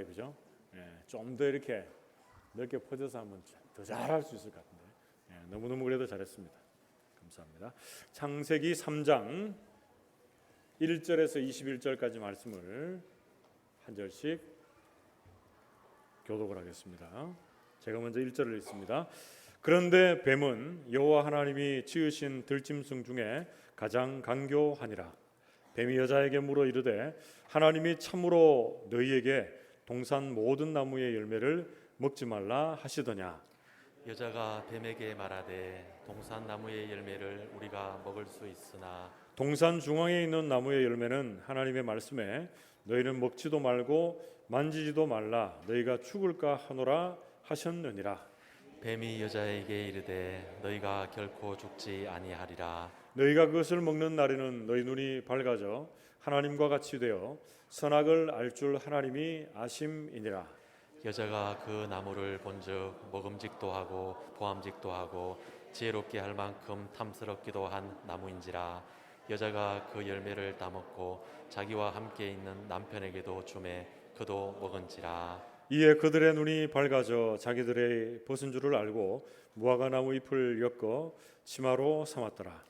그죠? 좀 더 이렇게 넓게 퍼져서 하면 더 잘할 수 있을 것 같은데 너무너무 그래도 잘했습니다. 감사합니다. 창세기 3장 1절에서 21절까지 말씀을 한 절씩 교독을 하겠습니다. 제가 먼저 1절을 읽습니다. 그런데 뱀은 여호와 하나님이 지으신 들짐승 중에 가장 간교하니라. 뱀이 여자에게 물어 이르되 하나님이 참으로 너희에게 동산 모든 나무의 열매를 먹지 말라 하시더냐. 여자가 뱀에게 말하되 동산 나무의 열매를 우리가 먹을 수 있으나 동산 중앙에 있는 나무의 열매는 하나님의 말씀에 너희는 먹지도 말고 만지지도 말라 너희가 죽을까 하노라 하셨느니라. 뱀이 여자에게 이르되 너희가 결코 죽지 아니하리라. 너희가 그것을 먹는 날에는 너희 눈이 밝아져 하나님과 같이 되어 선악을 알 줄 하나님이 아심이니라. 여자가 그 나무를 본즉 먹음직도 하고 보암직도 하고 지혜롭게 할 만큼 탐스럽기도 한 나무인지라. 여자가 그 열매를 따먹고 자기와 함께 있는 남편에게도 주매 그도 먹은지라. 이에 그들의 눈이 밝아져 자기들의 벗은 줄을 알고 무화과 나무 잎을 엮어 치마로 삼았더라.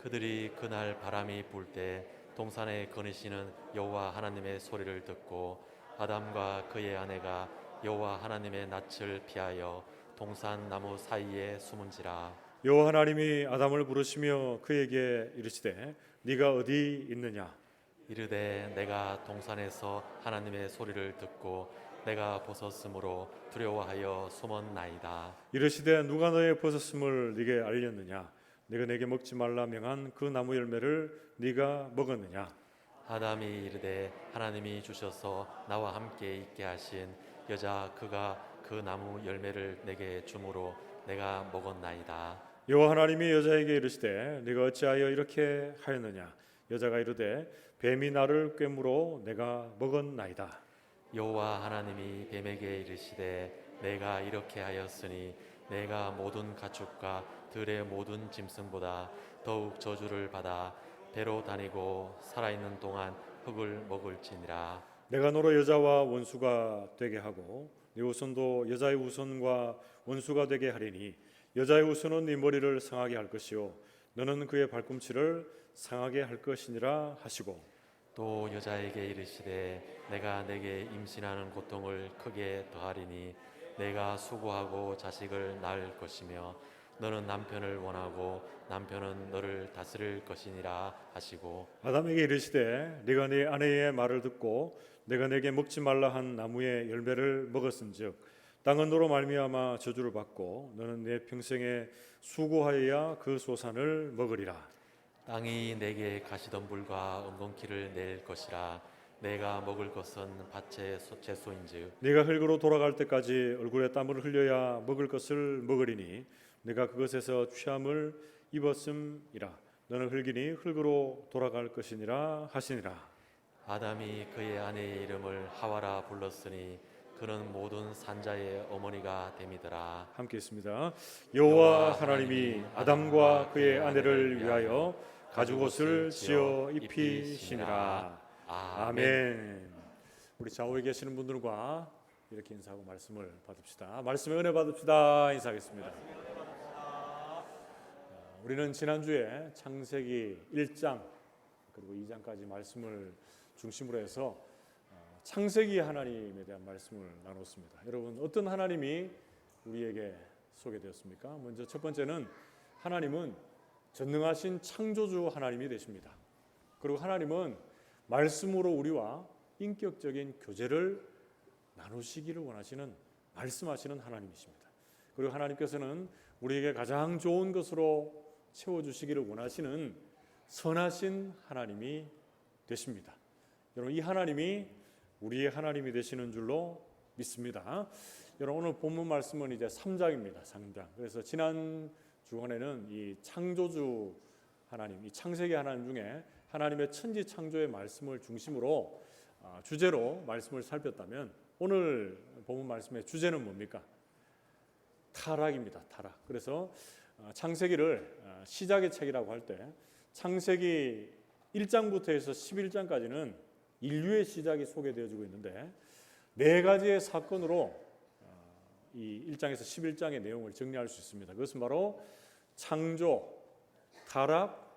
그들이 그날 바람이 불 때 동산에 거니시는 여호와 하나님의 소리를 듣고 아담과 그의 아내가 여호와 하나님의 낯을 피하여 동산 나무 사이에 숨은지라. 여호와 하나님이 아담을 부르시며 그에게 이르시되 네가 어디 있느냐. 이르되 내가 동산에서 하나님의 소리를 듣고 내가 벗었으므로 두려워하여 숨었나이다. 이르시되 누가 너의 벗었음을 네게 알렸느냐. 네가 내게 먹지 말라 명한 그 나무 열매를 네가 먹었느냐. 아담이 이르되 하나님이 주셔서 나와 함께 있게 하신 여자 그가 그 나무 열매를 내게 주므로 내가 먹었나이다. 여호와 하나님이 여자에게 이르시되 네가 어찌하여 이렇게 하였느냐. 여자가 이르되 뱀이 나를 꿰물어 내가 먹었나이다. 여호와 하나님이 뱀에게 이르시되 내가 이렇게 하였으니 내가 모든 가축과 들의 모든 짐승보다 더욱 저주를 받아 배로 다니고 살아있는 동안 흙을 먹을지니라. 내가 너로 여자와 원수가 되게 하고 네 후손도 여자의 후손과 원수가 되게 하리니 여자의 후손은 네 머리를 상하게 할 것이요 너는 그의 발꿈치를 상하게 할 것이니라 하시고 또 여자에게 이르시되 내가 내게 임신하는 고통을 크게 더하리니 내가 수고하고 자식을 낳을 것이며 너는 남편을 원하고 남편은 너를 다스릴 것이니라 하시고 아담에게 이르시되 네가 네 아내의 말을 듣고 내가 내게 먹지 말라 한 나무의 열매를 먹었은즉 땅은 너로 말미암아 저주를 받고 너는 내 평생에 수고하여야 그 소산을 먹으리라. 땅이 내게 가시덤불과 엉겅퀴를 낼 것이라. 내가 먹을 것은 밭의 채소인즉 네가 흙으로 돌아갈 때까지 얼굴에 땀을 흘려야 먹을 것을 먹으리니 네가 그것에서 취함을 입었음이라. 너는 흙이니 흙으로 돌아갈 것이니라 하시니라. 아담이 그의 아내의 이름을 하와라 불렀으니 그는 모든 산자의 어머니가 됨이더라. 함께 있습니다. 여호와 하나님이 아담과 그의 아내를 위하여 가죽옷을 지어 입히시니라. 아멘. 우리 좌우에 계시는 분들과 이렇게 인사하고 말씀을 받읍시다. 말씀의 은혜 받읍시다. 인사하겠습니다. 우리는 지난주에 창세기 1장 그리고 2장까지 말씀을 중심으로 해서 창세기 하나님에 대한 말씀을 나눴습니다. 여러분 어떤 하나님이 우리에게 소개되었습니까? 먼저 첫 번째는 하나님은 전능하신 창조주 하나님이 되십니다. 그리고 하나님은 말씀으로 우리와 인격적인 교제를 나누시기를 원하시는 말씀하시는 하나님이십니다. 그리고 하나님께서는 우리에게 가장 좋은 것으로 채워주시기를 원하시는 선하신 하나님이 되십니다. 여러분 이 하나님이 우리의 하나님이 되시는 줄로 믿습니다. 여러분 오늘 본문 말씀은 이제 3장입니다. 3장. 그래서 지난 주간에는 이 창조주 하나님, 이 창세기 하나님 중에 하나님의 천지 창조의 말씀을 중심으로 주제로 말씀을 살폈다면 오늘 본문 말씀의 주제는 뭡니까? 타락입니다. 타락. 그래서 창세기를 시작의 책이라고 할 때 창세기 1장부터 해서 11장까지는 인류의 시작이 소개되어지고 있는데 네 가지의 사건으로 이 1장에서 11장의 내용을 정리할 수 있습니다. 그것은 바로 창조, 타락,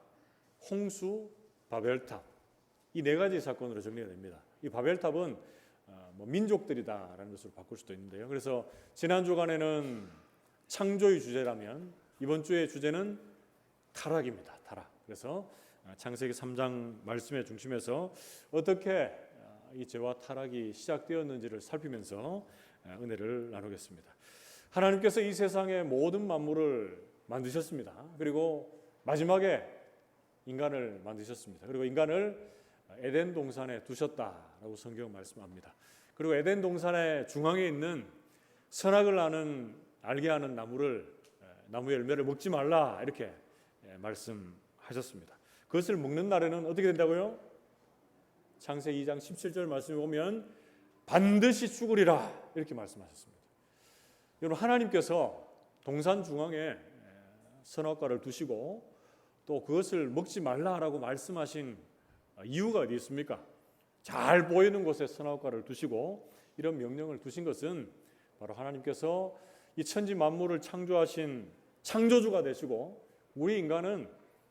홍수, 바벨탑, 이 네 가지 사건으로 정리가 됩니다. 이 바벨탑은 민족들이다라는 것으로 바꿀 수도 있는데요. 그래서 지난 주간에는 창조의 주제라면 이번 주의 주제는 타락입니다. 타락. 그래서 창세기 3장 말씀의 중심에서 어떻게 이 죄와 타락이 시작되었는지를 살피면서 은혜를 나누겠습니다. 하나님께서 이 세상의 모든 만물을 만드셨습니다. 그리고 마지막에 인간을 만드셨습니다. 그리고 인간을 에덴 동산에 두셨다라고 성경은 말씀합니다. 그리고 에덴 동산의 중앙에 있는 선악을 알게 하는 나무의 열매를 먹지 말라 이렇게 말씀하셨습니다. 그것을 먹는 날에는 어떻게 된다고요? 창세기 2장 17절 말씀에 보면 반드시 죽으리라 이렇게 말씀하셨습니다. 여러분, 하나님께서 동산 중앙에 선악과를 두시고 또 그것을 먹지 말라라고 말씀하신 이유가 어디 있습니까? 잘 보이는 곳에 선악과를 두시고 이런 명령을 두신 것은 바로 하나님께서 이 천지 만물을 창조하신 창조주가 되시고 우리 인간은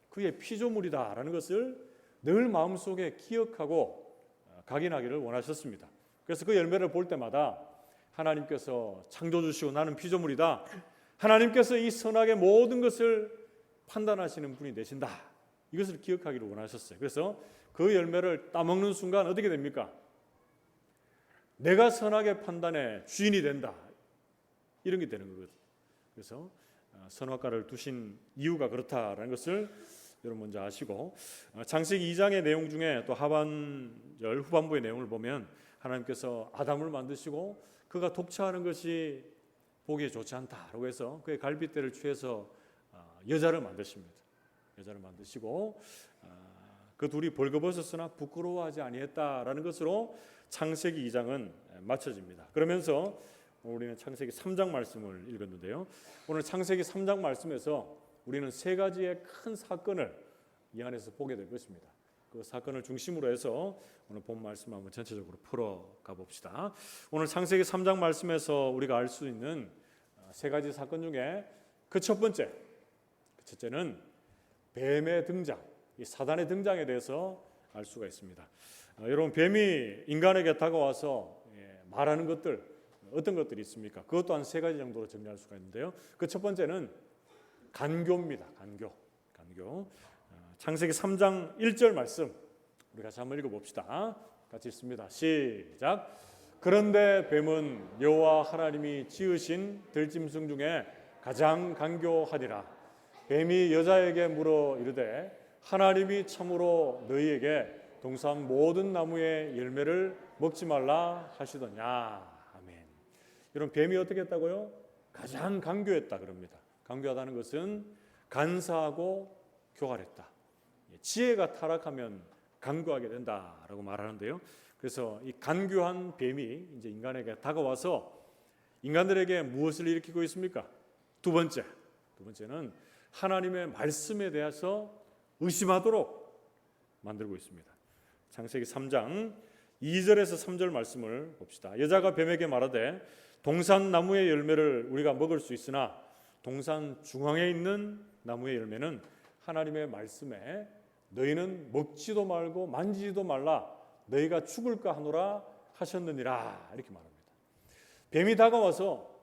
그의 피조물이다라는 것을 늘 마음속에 기억하고 각인하기를 원하셨습니다. 그래서 그 열매를 볼 때마다 하나님께서 창조주시고 나는 피조물이다, 하나님께서 이 선악의 모든 것을 판단하시는 분이 되신다, 이것을 기억하기를 원하셨어요. 그래서 그 열매를 따먹는 순간 어떻게 됩니까? 내가 선악의 판단의 주인이 된다, 이런 게 되는 거거든요. 그래서 선악과를 두신 이유가 그렇다라는 것을 여러분 먼저 아시고, 창세기 2장의 내용 중에 또 하반절 후반부의 내용을 보면 하나님께서 아담을 만드시고 그가 독차하는 것이 보기에 좋지 않다라고 해서 그의 갈빗대를 취해서 여자를 만드십니다. 여자를 만드시고 그 둘이 벌거벗었으나 부끄러워하지 아니했다라는 것으로 창세기 2장은 마쳐집니다. 그러면서 우리는 창세기 3장 말씀을 읽었는데요. 오늘 창세기 3장 말씀에서 우리는 세 가지의 큰 사건을 이 안에서 보게 될 것입니다. 그 사건을 중심으로 해서 오늘 본 말씀 한번 전체적으로 풀어가 봅시다. 오늘 창세기 3장 말씀에서 우리가 알 수 있는 세 가지 사건 중에 그 첫째는 뱀의 등장, 이 사단의 등장에 대해서 알 수가 있습니다. 여러분, 뱀이 인간에게 다가와서 말하는 것들, 어떤 것들이 있습니까? 그것도 한 세 가지 정도로 정리할 수가 있는데요. 그 첫 번째는 간교입니다. 간교. 창세기 3장 1절 말씀 우리 같이 한번 읽어봅시다. 같이 읽습니다. 시작. 그런데 뱀은 여호와 하나님이 지으신 들짐승 중에 가장 간교하니라. 뱀이 여자에게 물어 이르되 하나님이 참으로 너희에게 동산 모든 나무의 열매를 먹지 말라 하시더냐. 아멘. 여러분, 뱀이 어떻게 했다고요? 가장 간교했다 그럽니다. 간교하다는 것은 간사하고 교활했다. 지혜가 타락하면 간교하게 된다라고 말하는데요. 그래서 이 간교한 뱀이 이제 인간에게 다가와서 인간들에게 무엇을 일으키고 있습니까? 두 번째는 하나님의 말씀에 대해서 의심하도록 만들고 있습니다. 창세기 3장 2절에서 3절 말씀을 봅시다. 여자가 뱀에게 말하되 동산 나무의 열매를 우리가 먹을 수 있으나 동산 중앙에 있는 나무의 열매는 하나님의 말씀에 너희는 먹지도 말고 만지지도 말라 너희가 죽을까 하노라 하셨느니라, 이렇게 말합니다. 뱀이 다가와서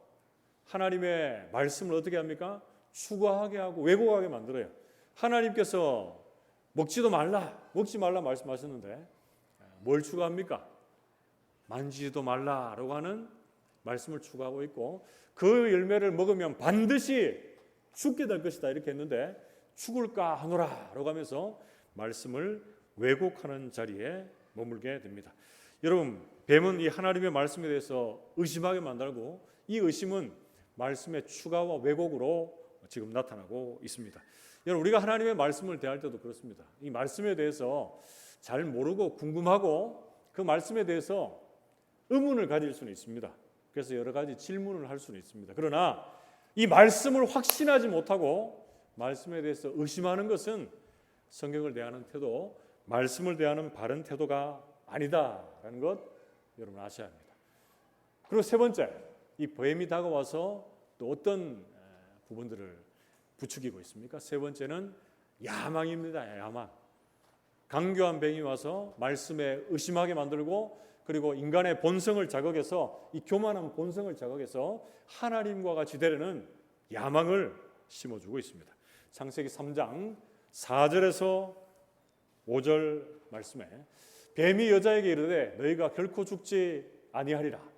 하나님의 말씀을 어떻게 합니까? 추구하게 하고 왜곡하게 만들어요. 하나님께서 먹지 말라 말씀하셨는데 뭘 추구합니까? 만지지도 말라라고 하는 말씀을 추구하고 있고, 그 열매를 먹으면 반드시 죽게 될 것이다 이렇게 했는데 죽을까 하노라라고 하면서 말씀을 왜곡하는 자리에 머물게 됩니다. 여러분, 뱀은 이 하나님의 말씀에 대해서 의심하게 만들고 이 의심은 말씀의 추가와 왜곡으로 지금 나타나고 있습니다. 여러분, 우리가 하나님의 말씀을 대할 때도 그렇습니다. 이 말씀에 대해서 잘 모르고 궁금하고 그 말씀에 대해서 의문을 가질 수는 있습니다. 그래서 여러 가지 질문을 할 수는 있습니다. 그러나 이 말씀을 확신하지 못하고 말씀에 대해서 의심하는 것은 성경을 대하는 태도, 말씀을 대하는 바른 태도가 아니다라는 것 여러분 아셔야 합니다. 그리고 세 번째, 이 뱀이 다가와서 또 어떤 부분들을 부추기고 있습니까? 세 번째는 야망입니다. 야망. 강교한 뱀이 와서 말씀에 의심하게 만들고, 그리고 인간의 본성을 자극해서, 이 교만한 본성을 자극해서 하나님과 같이 되려는 야망을 심어주고 있습니다. 창세기 3장 4절에서 5절 말씀에 뱀이 여자에게 이르되 너희가 결코 죽지 아니하리라.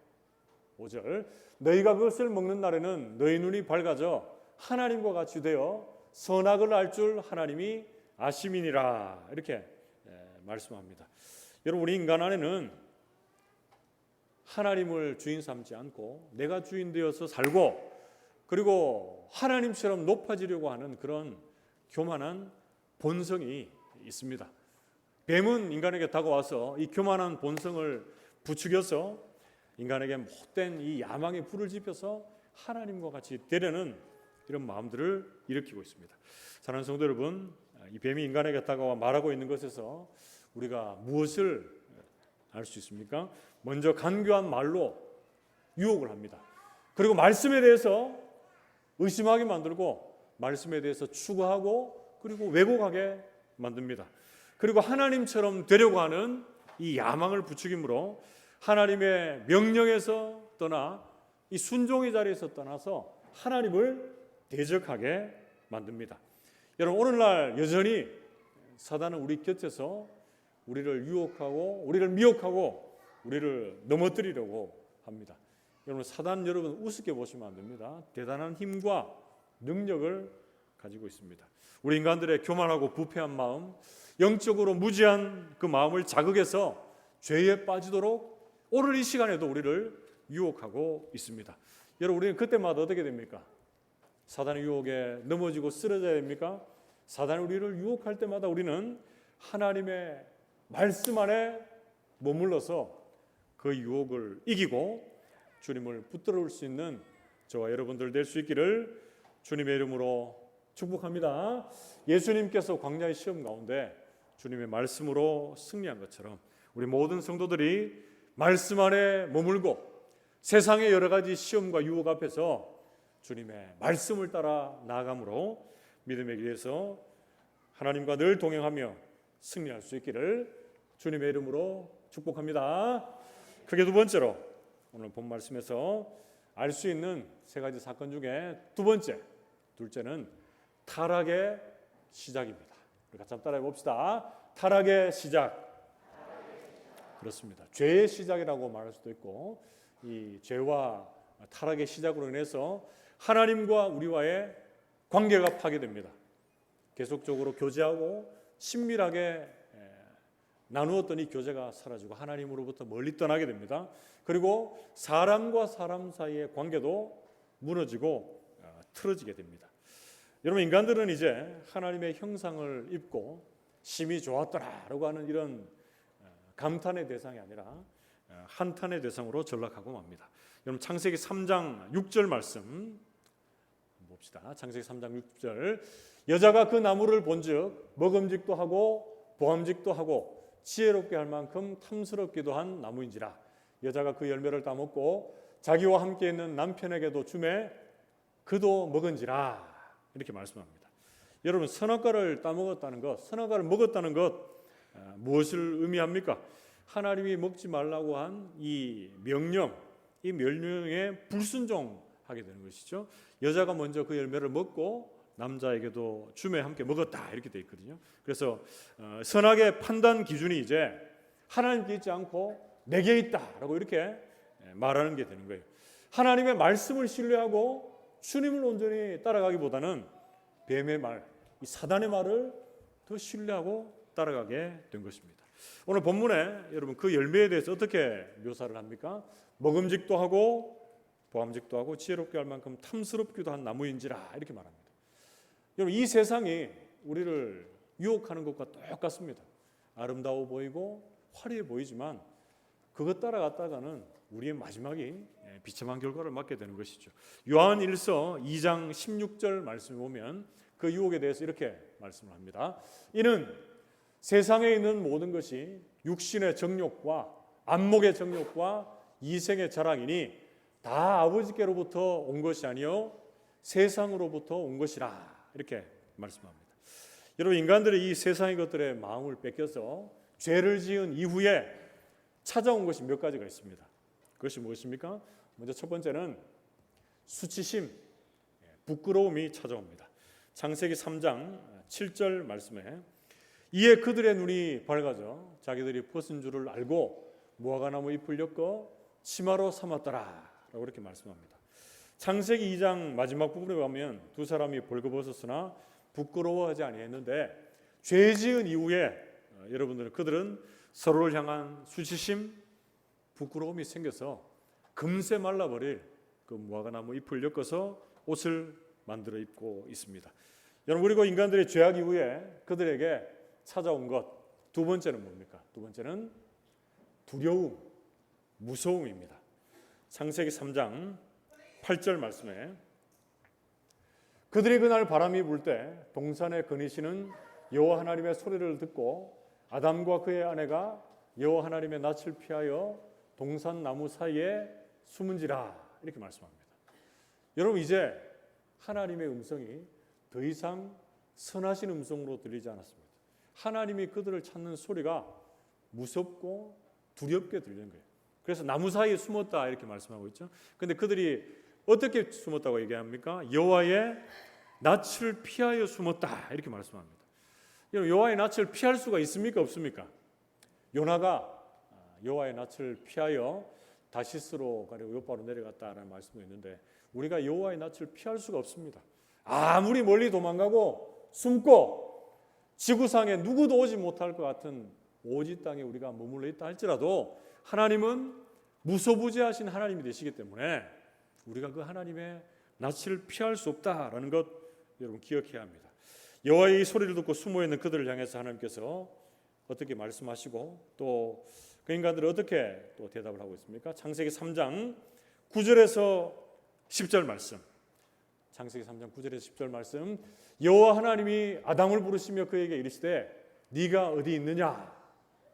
5절, 너희가 그것을 먹는 날에는 너희 눈이 밝아져 하나님과 같이 되어 선악을 알 줄 하나님이 아심이니라. 이렇게 말씀합니다. 여러분, 우리 인간 안에는 하나님을 주인 삼지 않고 내가 주인 되어서 살고, 그리고 하나님처럼 높아지려고 하는 그런 교만한 본성이 있습니다. 뱀은 인간에게 다가와서 이 교만한 본성을 부추겨서 인간에게 못된 이 야망의 불을 지펴서 하나님과 같이 되려는 이런 마음들을 일으키고 있습니다. 사랑하는 성도 여러분, 이 뱀이 인간에게 다가와 말하고 있는 것에서 우리가 무엇을 알 수 있습니까? 먼저 간교한 말로 유혹을 합니다. 그리고 말씀에 대해서 의심하게 만들고, 말씀에 대해서 추구하고, 그리고 왜곡하게 만듭니다. 그리고 하나님처럼 되려고 하는 이 야망을 부추김으로 하나님의 명령에서 떠나 이 순종의 자리에서 떠나서 하나님을 대적하게 만듭니다. 여러분, 오늘날 여전히 사단은 우리 곁에서 우리를 유혹하고, 우리를 미혹하고, 우리를 넘어뜨리려고 합니다. 여러분, 사단 여러분 우습게 보시면 안 됩니다. 대단한 힘과 능력을 가지고 있습니다. 우리 인간들의 교만하고 부패한 마음, 영적으로 무지한 그 마음을 자극해서 죄에 빠지도록 오늘 이 시간에도 우리를 유혹하고 있습니다. 여러분, 우리는 그때마다 어떻게 됩니까? 사단의 유혹에 넘어지고 쓰러져야 됩니까? 사단이 우리를 유혹할 때마다 우리는 하나님의 말씀 안에 머물러서 그 유혹을 이기고 주님을 붙들어올 수 있는 저와 여러분들 될 수 있기를 주님의 이름으로 축복합니다. 예수님께서 광야의 시험 가운데 주님의 말씀으로 승리한 것처럼 우리 모든 성도들이 말씀 안에 머물고 세상의 여러 가지 시험과 유혹 앞에서 주님의 말씀을 따라 나아감으로 믿음의 길에서 하나님과 늘 동행하며 승리할 수 있기를 주님의 이름으로 축복합니다. 크게 두 번째로 오늘 본 말씀에서 알 수 있는 세 가지 사건 중에 둘째는 타락의 시작입니다. 우리 같이 한번 따라해 봅시다. 타락의 시작. 그렇습니다. 죄의 시작이라고 말할 수도 있고, 이 죄와 타락의 시작으로 인해서 하나님과 우리와의 관계가 파괴됩니다. 계속적으로 교제하고 친밀하게 나누었던 이 교제가 사라지고 하나님으로부터 멀리 떠나게 됩니다. 그리고 사람과 사람 사이의 관계도 무너지고 틀어지게 됩니다. 여러분, 인간들은 이제 하나님의 형상을 입고 심히 좋았더라라고 하는 이런 감탄의 대상이 아니라 한탄의 대상으로 전락하고 맙니다. 여러분, 창세기 3장 6절 말씀 봅시다. 창세기 3장 6절, 여자가 그 나무를 본즉 먹음직도 하고 보암직도 하고 지혜롭게 할 만큼 탐스럽기도 한 나무인지라. 여자가 그 열매를 따먹고 자기와 함께 있는 남편에게도 주매 그도 먹은지라. 이렇게 말씀합니다. 여러분, 선악과를 따먹었다는 것, 선악과를 먹었다는 것, 무엇을 의미합니까? 하나님이 먹지 말라고 한 이 명령, 이 명령에 불순종하게 되는 것이죠. 여자가 먼저 그 열매를 먹고 남자에게도 주매 함께 먹었다, 이렇게 되어 있거든요. 그래서 선악의 판단 기준이 이제 하나님께 있지 않고 내게 있다라고 이렇게 말하는 게 되는 거예요. 하나님의 말씀을 신뢰하고 주님을 온전히 따라가기보다는 뱀의 말, 이 사단의 말을 더 신뢰하고 따라가게 된 것입니다. 오늘 본문에 여러분 그 열매에 대해서 어떻게 묘사를 합니까? 먹음직도 하고 보암직도 하고 지혜롭게 할 만큼 탐스럽기도 한 나무인지라, 이렇게 말합니다. 여러분, 이 세상이 우리를 유혹하는 것과 똑같습니다. 아름다워 보이고 화려해 보이지만 그것 따라갔다가는 우리의 마지막이 비참한 결과를 맞게 되는 것이죠. 요한 1서 2장 16절 말씀을 보면 그 유혹에 대해서 이렇게 말씀을 합니다. 이는 세상에 있는 모든 것이 육신의 정욕과 안목의 정욕과 이생의 자랑이니 다 아버지께로부터 온 것이 아니요 세상으로부터 온 것이라 이렇게 말씀합니다. 여러분, 인간들이 이 세상의 것들에 마음을 뺏겨서 죄를 지은 이후에 찾아온 것이 몇 가지가 있습니다. 그것이 무엇입니까? 먼저 첫 번째는 수치심, 부끄러움이 찾아옵니다. 창세기 3장 7절 말씀에 이에 그들의 눈이 밝아져 자기들이 벗은 줄을 알고 무화과나무 잎을 엮어 치마로 삼았더라 라고 이렇게 말씀합니다. 창세기 2장 마지막 부분에 가면 두 사람이 벌거벗었으나 부끄러워하지 아니했는데 죄 지은 이후에 그들은 서로를 향한 수치심, 부끄러움이 생겨서 금세 말라버릴 그 무화과나무 잎을 엮어서 옷을 만들어 입고 있습니다. 여러분, 그리고 인간들의 죄악 이후에 그들에게 찾아온 것 두 번째는 뭡니까? 두 번째는 두려움, 무서움입니다. 창세기 3장 8절 말씀에 그들이 그날 바람이 불 때 동산에 거니시는 여호와 하나님의 소리를 듣고 아담과 그의 아내가 여호와 하나님의 낯을 피하여 동산 나무 사이에 숨은지라 이렇게 말씀합니다. 여러분, 이제 하나님의 음성이 더 이상 선하신 음성으로 들리지 않았습니다. 하나님이 그들을 찾는 소리가 무섭고 두렵게 들리는 거예요. 그래서 나무 사이에 숨었다 이렇게 말씀하고 있죠. 그런데 그들이 어떻게 숨었다고 얘기합니까? 여호와의 낯을 피하여 숨었다 이렇게 말씀합니다. 여호와의 낯을 피할 수가 있습니까? 없습니까? 요나가 여호와의 낯을 피하여 다시스로 가려고 요바로 내려갔다라는 말씀도 있는데 우리가 여호와의 낯을 피할 수가 없습니다. 아무리 멀리 도망가고 숨고 지구상에 누구도 오지 못할 것 같은 오지 땅에 우리가 머물러 있다 할지라도 하나님은 무소부지하신 하나님이 되시기 때문에 우리가 그 하나님의 낯을 피할 수 없다라는 것 여러분 기억해야 합니다. 여호와의 소리를 듣고 숨어있는 그들을 향해서 하나님께서 어떻게 말씀하시고 또 그 인간들은 어떻게 또 대답을 하고 있습니까? 창세기 3장 9절에서 10절 말씀. 창세기 3장 9절에서 10절 말씀. 여호와 하나님이 아담을 부르시며 그에게 이르시되 네가 어디 있느냐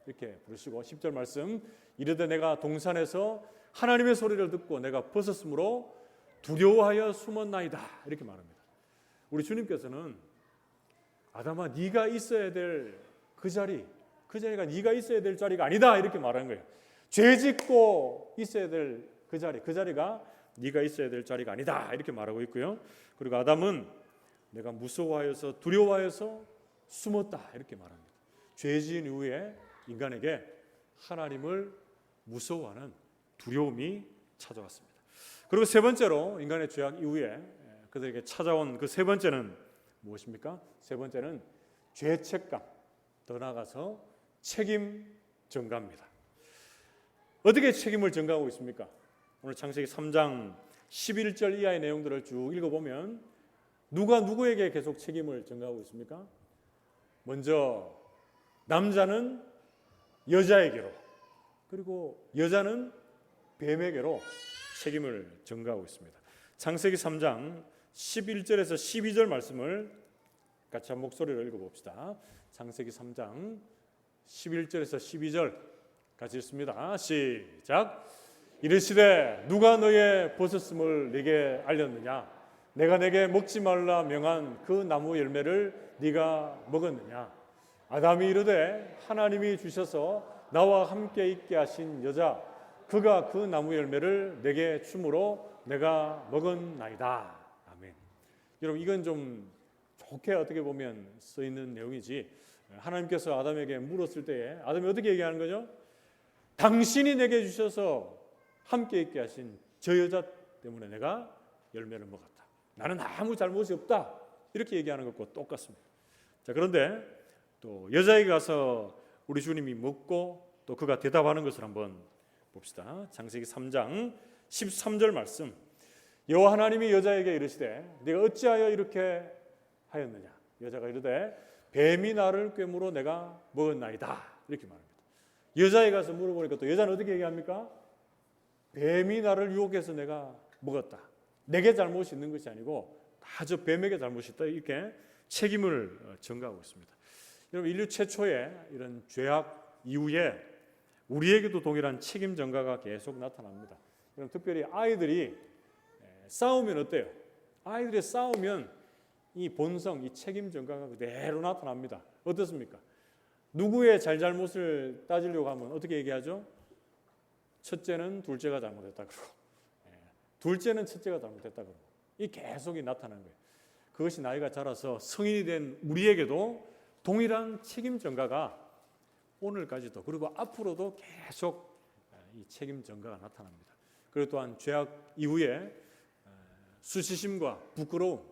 이렇게 부르시고 10절 말씀. 이르되 내가 동산에서 하나님의 소리를 듣고 내가 벗었으므로 두려워하여 숨었나이다 이렇게 말합니다. 우리 주님께서는 아담아 네가 있어야 될 그 자리가 네가 있어야 될 자리가 아니다 이렇게 말하는 거예요. 죄 짓고 있어야 될 그 자리가 네가 있어야 될 자리가 아니다 이렇게 말하고 있고요. 그리고 아담은 내가 무서워하여서 두려워하여서 숨었다 이렇게 말합니다. 죄 지은 이후에 인간에게 하나님을 무서워하는 두려움이 찾아왔습니다. 그리고 세 번째로 인간의 죄악 이후에 그들에게 찾아온 그 세 번째는 무엇입니까? 세 번째는 죄책감, 더 나아가서 책임 전가입니다. 어떻게 책임을 전가하고 있습니까? 오늘 창세기 3장 11절 이하의 내용들을 쭉 읽어보면 누가 누구에게 계속 책임을 전가하고 있습니까? 먼저 남자는 여자에게로 그리고 여자는 뱀에게로 책임을 전가하고 있습니다. 창세기 3장 11절에서 12절 말씀을 같이 한 목소리로 읽어봅시다. 창세기 3장 11절에서 12절 같이 읽습니다. 시작. 이르시되 누가 너의 벗었음을 네게 알렸느냐? 내가 내게 먹지 말라 명한 그 나무 열매를 네가 먹었느냐? 아담이 이르되 하나님이 주셔서 나와 함께 있게 하신 여자 그가 그 나무 열매를 내게 주므로 내가 먹었나이다. 아멘. 여러분, 이건 좀 좋게 어떻게 보면 써 있는 내용이지, 하나님께서 아담에게 물었을 때에 아담이 어떻게 얘기하는 거죠? 당신이 내게 주셔서 함께 있게 하신 저 여자 때문에 내가 열매를 먹었다. 나는 아무 잘못이 없다. 이렇게 얘기하는 것과 똑같습니다. 자, 그런데 또 여자에게 가서 우리 주님이 묻고 또 그가 대답하는 것을 한번 봅시다. 창세기 3장 13절 말씀. 여호와 하나님이 여자에게 이르시되 네가 어찌하여 이렇게 하였느냐? 여자가 이르되 뱀이 나를 꿰물어 내가 먹었나이다. 이렇게 말합니다. 여자에 가서 물어보니까 또 여자는 어떻게 얘기합니까? 뱀이 나를 유혹해서 내가 먹었다. 내게 잘못이 있는 것이 아니고 다 저 뱀에게 잘못이 있다. 이렇게 책임을 전가하고 있습니다. 여러분, 인류 최초의 이런 죄악 이후에 우리에게도 동일한 책임 전가가 계속 나타납니다. 그럼 특별히 아이들이 싸우면 어때요? 아이들이 싸우면 이 본성, 이 책임 전가가 그대로 나타납니다. 어떻습니까? 누구의 잘잘못을 따지려고 하면 어떻게 얘기하죠? 첫째는 둘째가 잘못했다 그러고, 둘째는 첫째가 잘못했다 그러고, 이 계속이 나타나는 거예요. 그것이 나이가 자라서 성인이 된 우리에게도 동일한 책임 전가가 오늘까지도 그리고 앞으로도 계속 이 책임 전가가 나타납니다. 그리고 또한 죄악 이후에 수치심과 부끄러움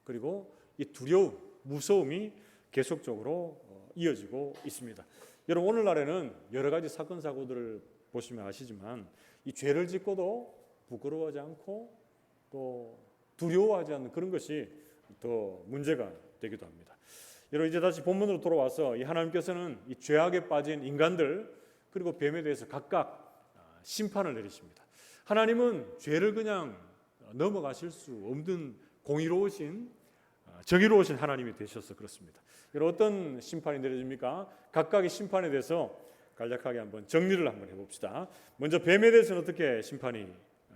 그리고 이 두려움, 무서움이 계속적으로 이어지고 있습니다. 여러분 오늘날에는 여러 가지 사건 사고들을 보시면 아시지만 이 죄를 짓고도 부끄러워하지 않고 또 두려워하지 않는 그런 것이 더 문제가 되기도 합니다. 여러분 이제 다시 본문으로 돌아와서 이 하나님께서는 이 죄악에 빠진 인간들 그리고 뱀에 대해서 각각 심판을 내리십니다. 하나님은 죄를 그냥 넘어가실 수 없는 공의로우신 정의로우신 하나님이 되셔서 그렇습니다. 여러분 어떤 심판이 내려집니까? 각각의 심판에 대해서 간략하게 한번 정리를 한번 해봅시다. 먼저 뱀에 대해서는 어떻게 심판이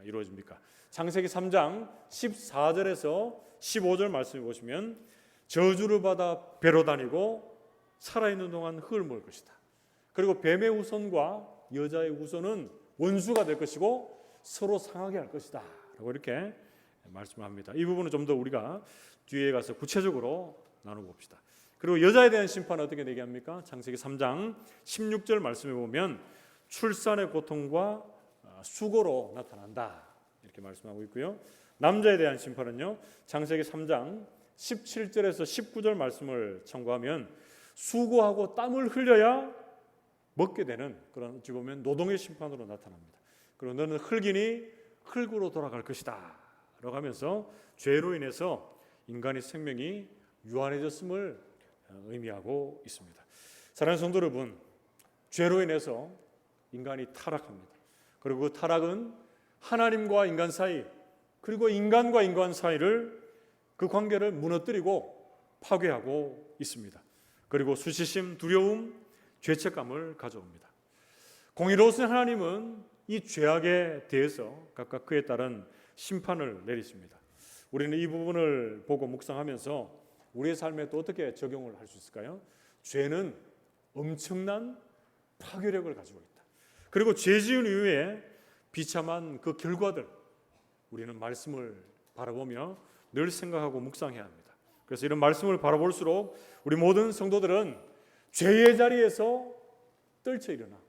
이루어집니까? 창세기 3장 14절에서 15절 말씀을 보시면 저주를 받아 배로 다니고 살아있는 동안 흙을 먹을 것이다. 그리고 뱀의 후손과 여자의 후손은 원수가 될 것이고 서로 상하게 할 것이다 라고 이렇게 말씀합니다. 이 부분은 좀 더 우리가 뒤에 가서 구체적으로 나눠봅시다. 그리고 여자에 대한 심판은 어떻게 얘기합니까? 창세기 3장 16절 말씀해 보면 출산의 고통과 수고로 나타난다 이렇게 말씀하고 있고요. 남자에 대한 심판은요, 창세기 3장 17절에서 19절 말씀을 참고하면 수고하고 땀을 흘려야 먹게 되는 그런 어찌 보면 노동의 심판으로 나타납니다. 그리고 너는 흙이니 흙으로 돌아갈 것이다 라고 하면서 죄로 인해서 인간의 생명이 유한해졌음을 의미하고 있습니다. 사랑하는 성도 여러분, 죄로 인해서 인간이 타락합니다. 그리고 그 타락은 하나님과 인간 사이 그리고 인간과 인간 사이를 그 관계를 무너뜨리고 파괴하고 있습니다. 그리고 수치심, 두려움, 죄책감을 가져옵니다. 공의로우신 하나님은 이 죄악에 대해서 각각 그에 따른 심판을 내리십니다. 우리는 이 부분을 보고 묵상하면서 우리의 삶에 또 어떻게 적용을 할 수 있을까요? 죄는 엄청난 파괴력을 가지고 있다. 그리고 죄 지은 이후에 비참한 그 결과들 우리는 말씀을 바라보며 늘 생각하고 묵상해야 합니다. 그래서 이런 말씀을 바라볼수록 우리 모든 성도들은 죄의 자리에서 떨쳐 일어나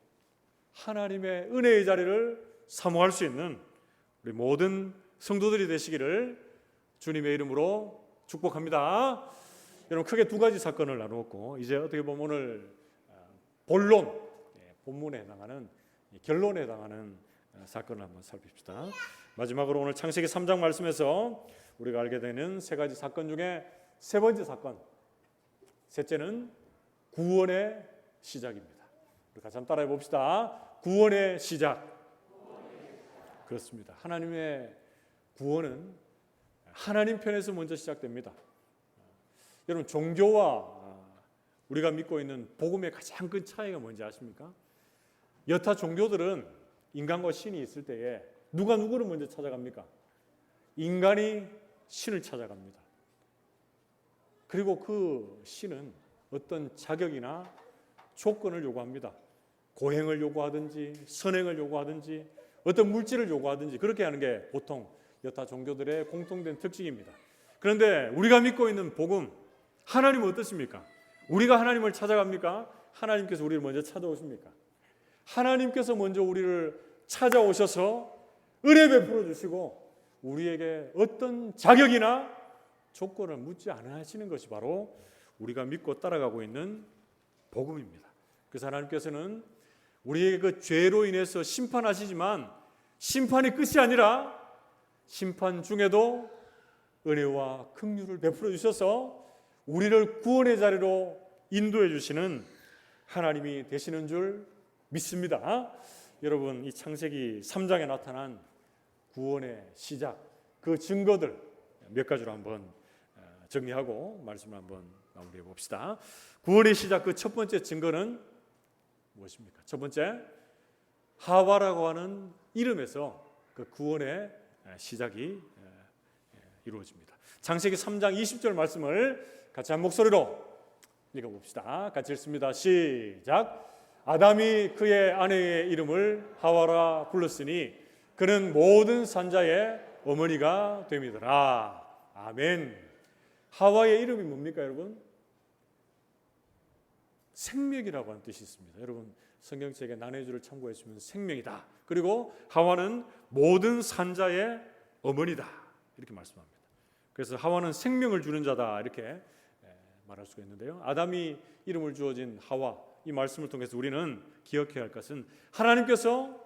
하나님의 은혜의 자리를 사모할 수 있는 우리 모든 성도들이 되시기를 주님의 이름으로 축복합니다. 여러분 크게 두 가지 사건을 나누었고 이제 어떻게 보면 오늘 본론, 본문에 해당하는 결론에 해당하는 사건을 한번 살핍시다. 마지막으로 오늘 창세기 3장 말씀에서 우리가 알게 되는 세 가지 사건 중에 세 번째 사건, 셋째는 구원의 시작입니다. 우리 같이 한번 따라해 봅시다. 구원의 시작. 그렇습니다. 하나님의 구원은 하나님 편에서 먼저 시작됩니다. 여러분 종교와 우리가 믿고 있는 복음의 가장 큰 차이가 뭔지 아십니까? 여타 종교들은 인간과 신이 있을 때에 누가 누구를 먼저 찾아갑니까? 인간이 신을 찾아갑니다. 그리고 그 신은 어떤 자격이나 조건을 요구합니다. 고행을 요구하든지 선행을 요구하든지 어떤 물질을 요구하든지 그렇게 하는 게 보통 여타 종교들의 공통된 특징입니다. 그런데 우리가 믿고 있는 복음, 하나님은 어떠십니까? 우리가 하나님을 찾아갑니까? 하나님께서 우리를 먼저 찾아오십니까? 하나님께서 먼저 우리를 찾아오셔서 은혜 베풀어 주시고 우리에게 어떤 자격이나 조건을 묻지 않으시는 것이 바로 우리가 믿고 따라가고 있는 복음입니다. 그래서 하나님께서는 우리에게 그 죄로 인해서 심판하시지만 심판이 끝이 아니라 심판 중에도 은혜와 긍휼을 베풀어 주셔서 우리를 구원의 자리로 인도해 주시는 하나님이 되시는 줄 믿습니다. 여러분 이 창세기 3장에 나타난 구원의 시작, 그 증거들 몇 가지로 한번 정리하고 말씀을 한번 마무리해 봅시다. 구원의 시작 그 첫 번째 증거는 무엇입니까? 첫 번째, 하와라고 하는 이름에서 그 구원의 시작이 이루어집니다. 창세기 3장 20절 말씀을 같이 한 목소리로 읽어봅시다. 같이 읽습니다. 시작. 아담이 그의 아내의 이름을 하와라 불렀으니 그는 모든 산자의 어머니가 됨이더라. 아멘. 하와의 이름이 뭡니까, 여러분? 생명이라고 하는 뜻이 있습니다. 여러분 성경책에 난해주를 참고했으면 생명이다. 그리고 하와는 모든 산자의 어머니다. 이렇게 말씀합니다. 그래서 하와는 생명을 주는 자다. 이렇게 말할 수가 있는데요. 아담이 이름을 주어진 하와, 이 말씀을 통해서 우리는 기억해야 할 것은 하나님께서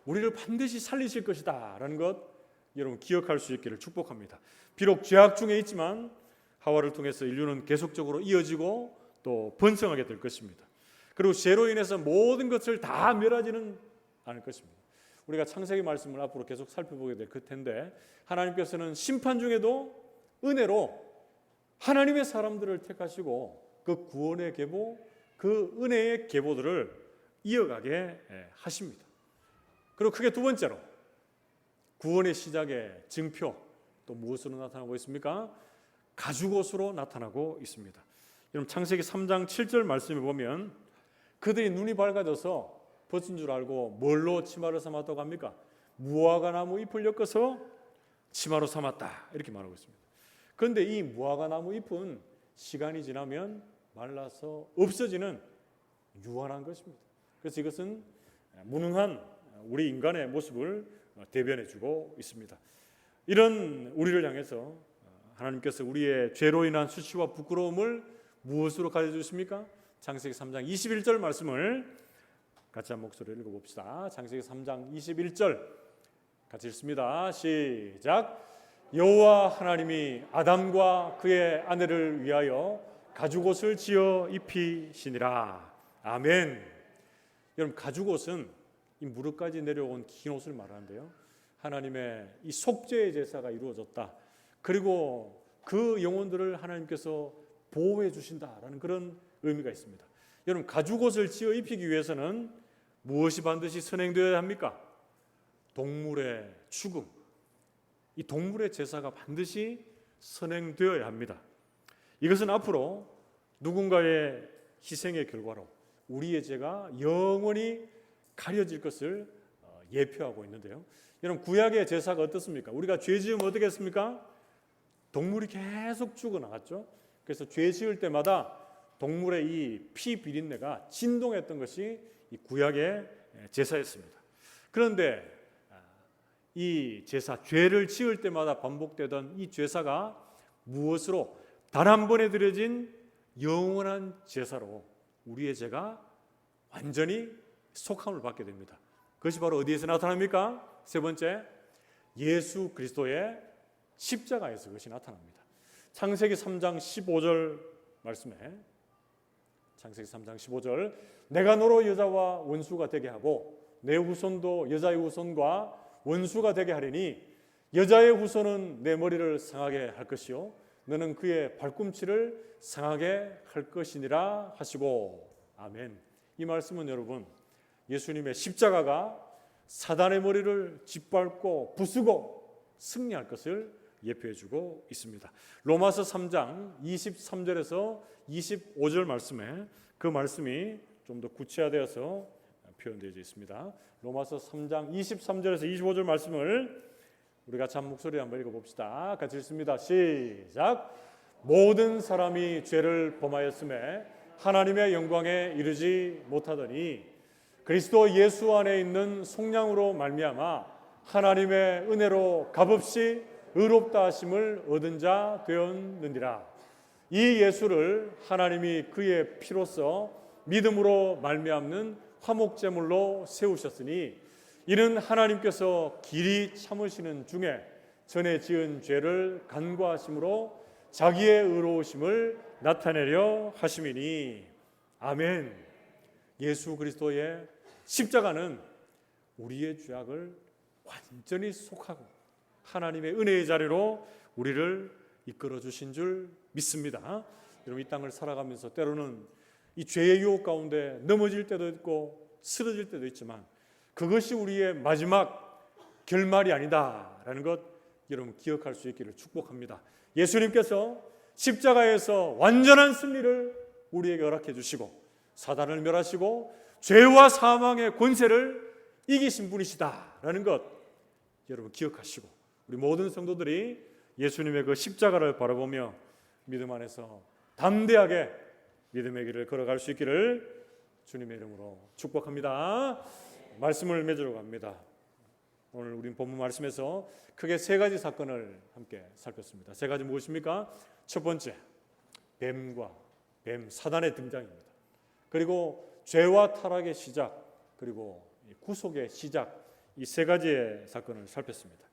우리를 반드시 살리실 것이다 라는 것 여러분 기억할 수 있기를 축복합니다. 비록 죄악 중에 있지만 하와를 통해서 인류는 계속적으로 이어지고 또 번성하게 될 것입니다. 그리고 죄로 인해서 모든 것을 다 멸하지는 않을 것입니다. 우리가 창세기 말씀을 앞으로 계속 살펴보게 될 텐데 하나님께서는 심판 중에도 은혜로 하나님의 사람들을 택하시고 그 구원의 계보, 그 은혜의 계보들을 이어가게 하십니다. 그리고 크게 두 번째로 구원의 시작의 증표 또 무엇으로 나타나고 있습니까? 가죽옷으로 나타나고 있습니다. 여러분 창세기 3장 7절 말씀에 보면 그들이 눈이 밝아져서 벗은 줄 알고 뭘로 치마를 삼았다고 합니까? 무화과 나무 잎을 엮어서 치마로 삼았다 이렇게 말하고 있습니다. 그런데 이 무화과 나무 잎은 시간이 지나면 말라서 없어지는 유한한 것입니다. 그래서 이것은 무능한 우리 인간의 모습을 대변해주고 있습니다. 이런 우리를 향해서 하나님께서 우리의 죄로 인한 수치와 부끄러움을 무엇으로 가져주십니까? 창세기 3장 21절 말씀을 같이 한 목소리로 읽어봅시다. 창세기 3장 21절 같이 읽습니다. 시작. 여호와 하나님이 아담과 그의 아내를 위하여 가죽옷을 지어 입히시니라. 아멘. 여러분 가죽옷은 이 무릎까지 내려온 긴 옷을 말하는데요. 하나님의 이 속죄의 제사가 이루어졌다. 그리고 그 영혼들을 하나님께서 보호해 주신다라는 그런 의미가 있습니다. 여러분 가죽옷을 지어 입히기 위해서는 무엇이 반드시 선행되어야 합니까? 동물의 죽음. 이 동물의 제사가 반드시 선행되어야 합니다. 이것은 앞으로 누군가의 희생의 결과로 우리의 죄가 영원히 가려질 것을 예표하고 있는데요. 여러분 구약의 제사가 어떻습니까? 우리가 죄 지으면 어떻게 했습니까? 동물이 계속 죽어나갔죠. 그래서 죄 지을 때마다 동물의 이 피 비린내가 진동했던 것이 이 구약의 제사였습니다. 그런데 이 제사, 죄를 지을 때마다 반복되던 이 제사가 무엇으로 단 한 번에 드려진 영원한 제사로 우리의 죄가 완전히 속함을 받게 됩니다. 그것이 바로 어디에서 나타납니까? 세 번째, 예수 그리스도의 십자가에서 그것이 나타납니다. 창세기 3장 15절 말씀에 창세기 3장 15절 내가 너로 여자와 원수가 되게 하고 내 후손도 여자의 후손과 원수가 되게 하리니 여자의 후손은 내 머리를 상하게 할 것이요 너는 그의 발꿈치를 상하게 할 것이니라 하시고 아멘. 이 말씀은 여러분 예수님의 십자가가 사단의 머리를 짓밟고 부수고 승리할 것을 예표해주고 있습니다. 로마서 3장 23절에서 25절 말씀에 그 말씀이 좀 더 구체화되어서 표현되어 있습니다. 로마서 3장 23절에서 25절 말씀을 우리 같이 한 목소리로 한번 읽어봅시다. 같이 읽습니다. 시작. 모든 사람이 죄를 범하였음에 하나님의 영광에 이르지 못하더니 그리스도 예수 안에 있는 속량으로 말미암아 하나님의 은혜로 값없이 의롭다 하심을 얻은 자 되었느니라. 이 예수를 하나님이 그의 피로써 믿음으로 말미암는 화목제물로 세우셨으니 이는 하나님께서 길이 참으시는 중에 전에 지은 죄를 간과하심으로 자기의 의로우심을 나타내려 하심이니 아멘. 예수 그리스도의 십자가는 우리의 죄악을 완전히 속하고 하나님의 은혜의 자리로 우리를 이끌어 주신 줄 믿습니다. 여러분 이 땅을 살아가면서 때로는 이 죄의 유혹 가운데 넘어질 때도 있고 쓰러질 때도 있지만 그것이 우리의 마지막 결말이 아니다라는 것 여러분 기억할 수 있기를 축복합니다. 예수님께서 십자가에서 완전한 승리를 우리에게 허락해 주시고 사단을 멸하시고 죄와 사망의 권세를 이기신 분이시다라는 것 여러분 기억하시고 우리 모든 성도들이 예수님의 그 십자가를 바라보며 믿음 안에서 담대하게 믿음의 길을 걸어갈 수 있기를 주님의 이름으로 축복합니다. 말씀을 맺으러 갑니다. 오늘 우리 본문 말씀에서 크게 세 가지 사건을 함께 살폈습니다. 세 가지 무엇입니까? 첫 번째, 뱀 사단의 등장입니다. 그리고 죄와 타락의 시작, 그리고 구속의 시작, 이 세 가지의 사건을 살폈습니다.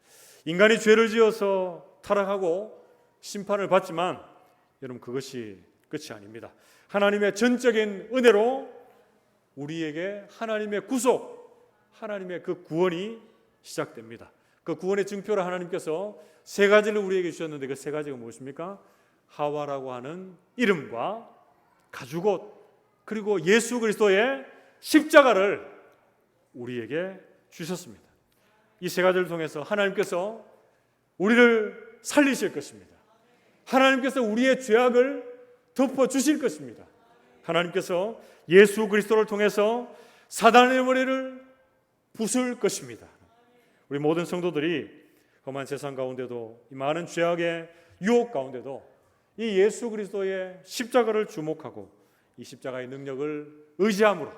인간이 죄를 지어서 타락하고 심판을 받지만 여러분 그것이 끝이 아닙니다. 하나님의 전적인 은혜로 우리에게 하나님의 구속, 하나님의 그 구원이 시작됩니다. 그 구원의 증표를 하나님께서 세 가지를 우리에게 주셨는데 그 세 가지가 무엇입니까? 하와라고 하는 이름과 가죽옷, 그리고 예수 그리스도의 십자가를 우리에게 주셨습니다. 이 세 가지를 통해서 하나님께서 우리를 살리실 것입니다. 하나님께서 우리의 죄악을 덮어주실 것입니다. 하나님께서 예수 그리스도를 통해서 사단의 머리를 부술 것입니다. 우리 모든 성도들이 험한 세상 가운데도 이 많은 죄악의 유혹 가운데도 이 예수 그리스도의 십자가를 주목하고 이 십자가의 능력을 의지함으로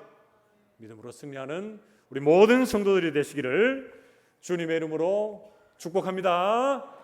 믿음으로 승리하는 우리 모든 성도들이 되시기를 주님의 이름으로 축복합니다.